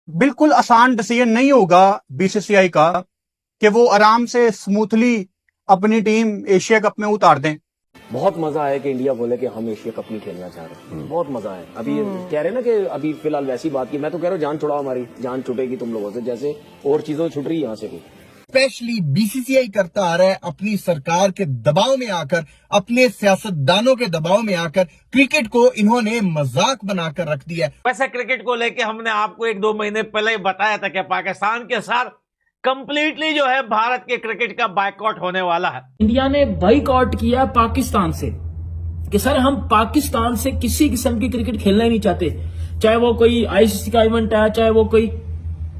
बिल्कुल आसान डिसीजन नहीं होगा बीसीसीआई का कि वो आराम से स्मूथली अपनी टीम एशिया कप में उतार दें। बहुत मजा आया कि इंडिया बोले कि हम एशिया कप नहीं खेलना चाह रहे। बहुत मजा आया। अभी कह रहे ना कि अभी फिलहाल वैसी बात की, मैं तो कह रहा हूँ जान छुड़ाओ, हमारी जान छुटेगी तुम लोगों से जैसे और चीजों छुट रही है यहाँ से भी। स्पेशली बीसीसीआई करता आ रहा है अपनी सरकार के दबाव में आकर, अपने सियासतदानों के दबाव में आकर क्रिकेट को इन्होंने मजाक बनाकर रख दिया। वैसे क्रिकेट को लेके हमने आपको 1-2 महीने पहले ही बताया था कि पाकिस्तान के साथ कंप्लीटली जो है भारत के क्रिकेट का बायकॉट होने वाला है। इंडिया ने बाइकआउट किया पाकिस्तान से कि सर हम पाकिस्तान से किसी किस्म की क्रिकेट खेलना ही नहीं चाहते, चाहे वो कोई आईसीसी का इवेंट है, चाहे वो कोई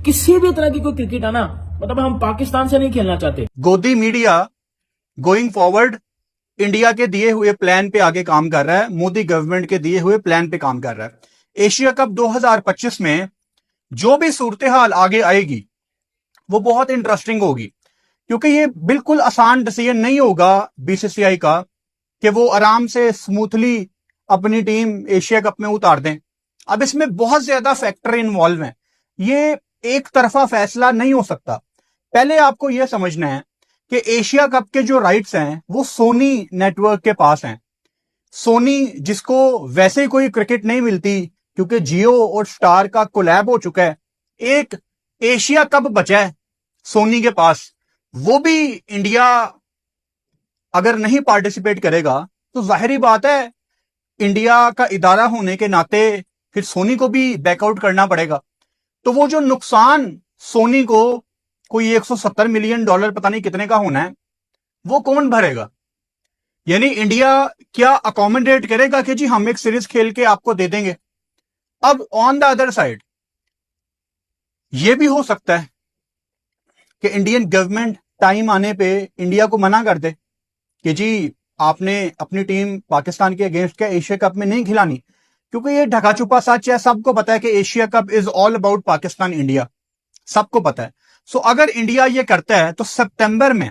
किसी भी तरह की कोई क्रिकेट है ना, मतलब हम पाकिस्तान से नहीं खेलना चाहते। गोदी मीडिया गोइंग फॉरवर्ड इंडिया के दिए हुए प्लान पे आगे काम कर रहा है, मोदी गवर्नमेंट के दिए हुए प्लान पे काम कर रहा है। एशिया कप 2025 में जो भी सूरत हाल आगे आएगी वो बहुत इंटरेस्टिंग होगी, क्योंकि ये बिल्कुल आसान डिसीजन नहीं होगा बीसीसीआई का कि वो आराम से स्मूथली अपनी टीम एशिया कप में उतार दें। अब इसमें बहुत ज्यादा फैक्टर इन्वॉल्व हैं, ये एक तरफा फैसला नहीं हो सकता। पहले आपको यह समझना है कि एशिया कप के जो राइट्स हैं वो सोनी नेटवर्क के पास हैं। सोनी, जिसको वैसे ही कोई क्रिकेट नहीं मिलती क्योंकि जियो और स्टार का कोलैब हो चुका है, एक एशिया कप बचा है सोनी के पास। वो भी इंडिया अगर नहीं पार्टिसिपेट करेगा तो जाहिर बात है इंडिया का इदारा होने के नाते फिर सोनी को भी बैकआउट करना पड़ेगा। तो वो जो नुकसान सोनी को कोई $170 मिलियन पता नहीं कितने का होना है, वो कौन भरेगा? यानी इंडिया क्या अकोमोडेट करेगा कि जी हम एक सीरीज खेल के आपको दे देंगे? अब ऑन द अदर साइड यह भी हो सकता है कि इंडियन गवर्नमेंट टाइम आने पे इंडिया को मना कर दे कि जी आपने अपनी टीम पाकिस्तान के अगेंस्ट क्या एशिया कप में नहीं खिलानी, क्योंकि ये ढका छुपा सच है। सबको पता है कि Asia cup is all about Pakistan India, सबको पता है। सो अगर इंडिया ये करता है तो सितंबर में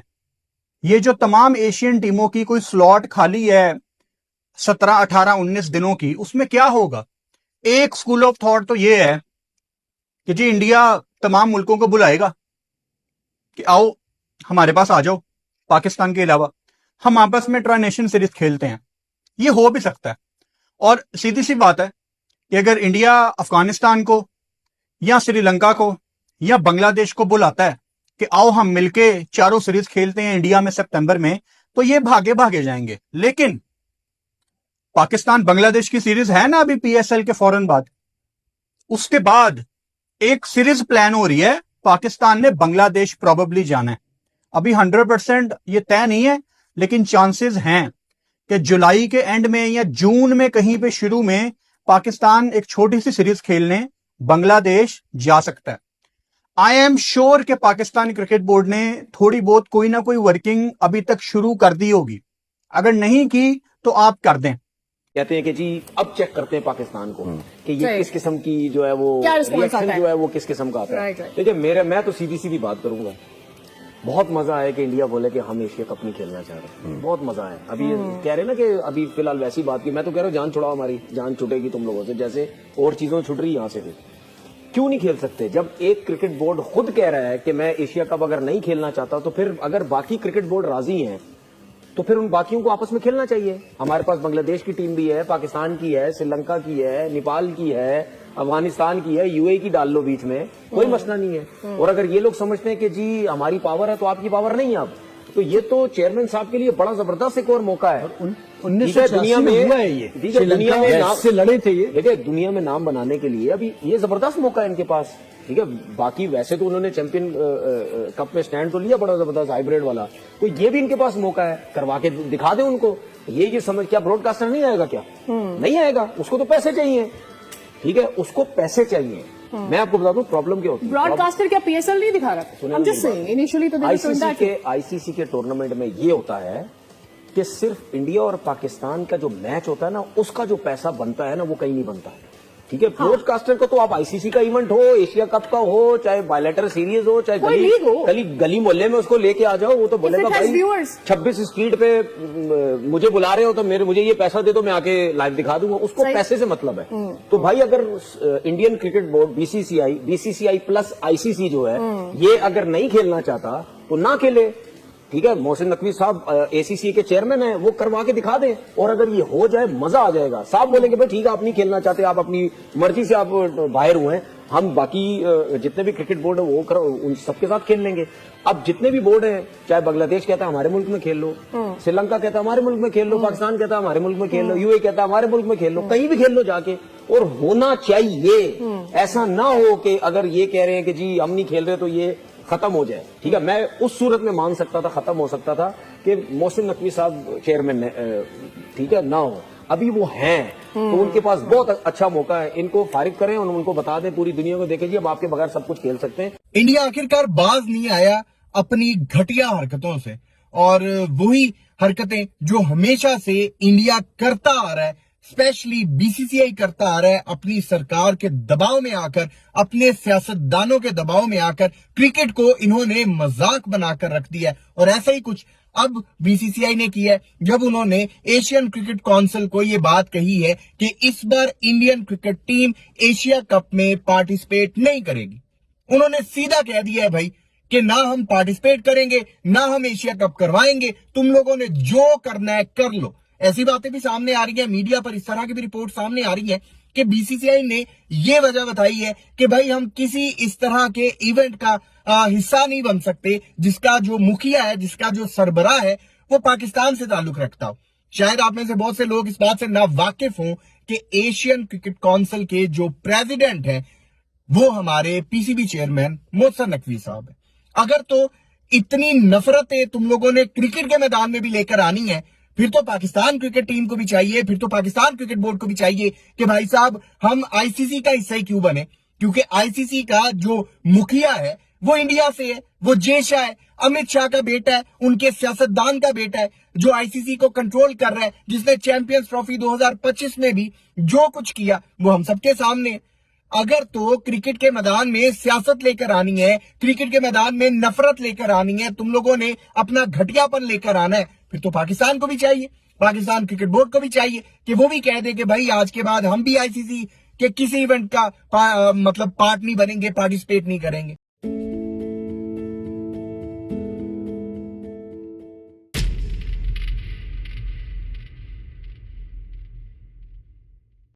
ये जो तमाम एशियन टीमों की कोई स्लॉट खाली है 17, 18, 19 दिनों की, उसमें क्या होगा? एक स्कूल ऑफ थॉट तो ये है कि जी इंडिया तमाम मुल्कों को बुलाएगा कि आओ हमारे पास आ जाओ, पाकिस्तान के अलावा हम आपस में ट्राई नेशन सीरीज खेलते हैं। ये हो भी सकता है। और सीधी सी बात है कि अगर इंडिया अफगानिस्तान को या श्रीलंका को या बांग्लादेश को बुलाता है कि आओ हम मिलके चारों सीरीज खेलते हैं इंडिया में सितंबर में, तो ये भागे भागे जाएंगे। लेकिन पाकिस्तान बांग्लादेश की सीरीज है ना अभी पीएसएल के फौरन बाद, उसके बाद एक सीरीज प्लान हो रही है, पाकिस्तान ने बांग्लादेश प्रोबेबली जाना है। अभी 100% ये तय नहीं है, लेकिन चांसेस हैं कि जुलाई के एंड में या जून में कहीं पे शुरू में पाकिस्तान एक छोटी सी सीरीज खेलने बांग्लादेश जा सकता है। आई एम श्योर कि पाकिस्तान क्रिकेट बोर्ड ने थोड़ी बहुत कोई ना कोई वर्किंग अभी तक शुरू कर दी होगी, अगर नहीं की तो आप कर दें। कहते हैं कि जी अब चेक करते हैं पाकिस्तान को कि ये किस किस्म की जो है वो रिएक्शन जो है वो किस किस्म का आता है। देखिए मैं तो सीधी सीधी बात करूंगा, बहुत मजा आया कि इंडिया बोले कि हम एशिया कप नहीं खेलना चाह रहे। बहुत मजा आया। अभी कह रहे ना कि अभी फिलहाल वैसी बात की, मैं तो कह रहा हूँ जान छुड़ाओ, हमारी जान छुटेगी तुम लोगों से जैसे और चीजों छुट रही है यहाँ से भी। क्यों नहीं खेल सकते? जब एक क्रिकेट बोर्ड खुद कह रहा है कि मैं एशिया कप अगर नहीं खेलना चाहता, तो फिर अगर बाकी क्रिकेट बोर्ड राजी हैं तो फिर उन बाकियों को आपस में खेलना चाहिए। हमारे पास बांग्लादेश की टीम भी है, पाकिस्तान की है, श्रीलंका की है, नेपाल की है, अफगानिस्तान की है, यूएई की डाल लो बीच में, कोई मसला नहीं है। और अगर ये लोग समझते हैं कि जी हमारी पावर है तो आपकी पावर नहीं है, अब तो ये तो चेयरमैन साहब के लिए बड़ा जबरदस्त एक और मौका है। 1986 दुनिया में हुआ है ये, दुनिया में नाम से लड़े थे ये। देखिए दुनिया में नाम बनाने के लिए अभी ये जबरदस्त मौका है इनके पास। ठीक है, बाकी वैसे तो उन्होंने चैंपियन कप में स्टैंड तो लिया बड़ा जबरदस्त हाइब्रिड वाला, तो ये भी इनके पास मौका है, करवा के दिखा दे उनको। ये समझ, क्या ब्रॉडकास्टर नहीं आएगा? क्या नहीं आएगा? उसको तो पैसे चाहिए। ठीक है, उसको पैसे चाहिए। मैं आपको बता दूं प्रॉब्लम क्या होती है। ब्रॉडकास्टर क्या पीएसएल नहीं दिखा रहा? इनिशियली तो आईसीसी के टूर्नामेंट में ये होता है कि सिर्फ इंडिया और पाकिस्तान का जो मैच होता है ना, उसका जो पैसा बनता है ना, वो कहीं नहीं बनता। ठीक है, ब्रॉडकास्टर को तो आप आईसीसी का इवेंट हो, एशिया कप का हो, चाहे बायलैटरल सीरीज हो, चाहे कोई लीग हो, गली मोहल्ले में उसको लेके आ जाओ, वो तो बोलेगा भाई 26 स्ट्रीट पे मुझे बुला रहे हो तो मुझे ये पैसा दे दो, मैं आके लाइव दिखा दूंगा। उसको पैसे से मतलब है। तो भाई अगर Indian cricket board BCCI plus ICC जो है ये अगर नहीं खेलना चाहता तो ना खेले, ठीक है। मोहसिन नकवी साहब एसीसी के चेयरमैन हैं, वो करवा के दिखा दें, और अगर ये हो जाए मजा आ जाएगा। साहब बोलेंगे भाई ठीक है, आप नहीं खेलना चाहते, आप अपनी मर्जी से आप बाहर हुए हैं, हम बाकी जितने भी क्रिकेट बोर्ड है वो उन सबके साथ खेल लेंगे। अब जितने भी बोर्ड हैं, चाहे बांग्लादेश कहता है हमारे मुल्क में खेल लो, श्रीलंका कहता है हमारे मुल्क में खेल लो, पाकिस्तान कहता है हमारे मुल्क में खेल लो, यूए कहता है हमारे मुल्क में खेल लो, कहीं भी खेल लो जाके। और होना चाहिए, ऐसा ना हो कि अगर ये कह रहे हैं कि जी हम नहीं खेल रहे तो ये खत्म हो जाए, ठीक है। मैं उस सूरत में मान सकता था, खत्म हो सकता था कि मोहसिन नकवी साहब चेयरमैन ठीक है ना हो, अभी वो हैं तो उनके पास बहुत अच्छा मौका है, इनको फारिग करें और उनको बता दें पूरी दुनिया को, देखें जी अब आपके बगैर सब कुछ खेल सकते हैं। इंडिया आखिरकार बाज नहीं आया अपनी घटिया हरकतों से, और वही हरकतें जो हमेशा से इंडिया करता आ रहा है, स्पेशली बीसीसीआई करता आ रहा है, अपनी सरकार के दबाव में आकर, अपने सियासतदानों के दबाव में आकर क्रिकेट को इन्होंने मजाक बनाकर रख दिया है। और ऐसा ही कुछ अब बीसीसीआई ने किया है, जब उन्होंने एशियन क्रिकेट काउंसिल को ये बात कही है कि इस बार Indian cricket team Asia cup में पार्टिसिपेट नहीं करेगी। उन्होंने सीधा कह दिया है भाई कि ना हम पार्टिसिपेट करेंगे, ना हम एशिया कप करवाएंगे, तुम लोगों ने जो करना है कर लो। ऐसी बातें भी सामने आ रही है, मीडिया पर इस तरह की भी रिपोर्ट सामने आ रही है कि बीसीसीआई ने ये वजह बताई है कि भाई हम किसी इस तरह के इवेंट का हिस्सा नहीं बन सकते जिसका जो मुखिया है, जिसका जो सरबराह है वो पाकिस्तान से ताल्लुक रखता हो। शायद आप में से बहुत से लोग इस बात से ना वाकिफ हों कि एशियन क्रिकेट काउंसिल के जो प्रेसिडेंट है वो हमारे पीसीबी चेयरमैन मोहसिन नकवी साहब है। अगर तो इतनी नफरतें तुम लोगों ने क्रिकेट के मैदान में भी लेकर आनी है, फिर तो पाकिस्तान क्रिकेट टीम को भी चाहिए, फिर तो पाकिस्तान क्रिकेट बोर्ड को भी चाहिए कि भाई साहब हम आईसीसी का हिस्सा ही क्यों बने, क्योंकि आईसीसी का जो मुखिया है वो इंडिया से है, वो जय शाह है, अमित शाह का बेटा है, उनके सियासतदान का बेटा है, जो आईसीसी को कंट्रोल कर रहा है, जिसने चैंपियंस ट्रॉफी 2025 में भी जो कुछ किया वो हम सबके सामने है। अगर तो क्रिकेट के मैदान में सियासत लेकर आनी है, क्रिकेट के मैदान में नफरत लेकर आनी है, तुम लोगों ने अपना घटियापन लेकर आना है, फिर तो पाकिस्तान को भी चाहिए, पाकिस्तान क्रिकेट बोर्ड को भी चाहिए कि वो भी कह दे कि भाई आज के बाद हम भी आईसीसी के किसी इवेंट का मतलब पार्ट नहीं बनेंगे, पार्टिसिपेट नहीं करेंगे।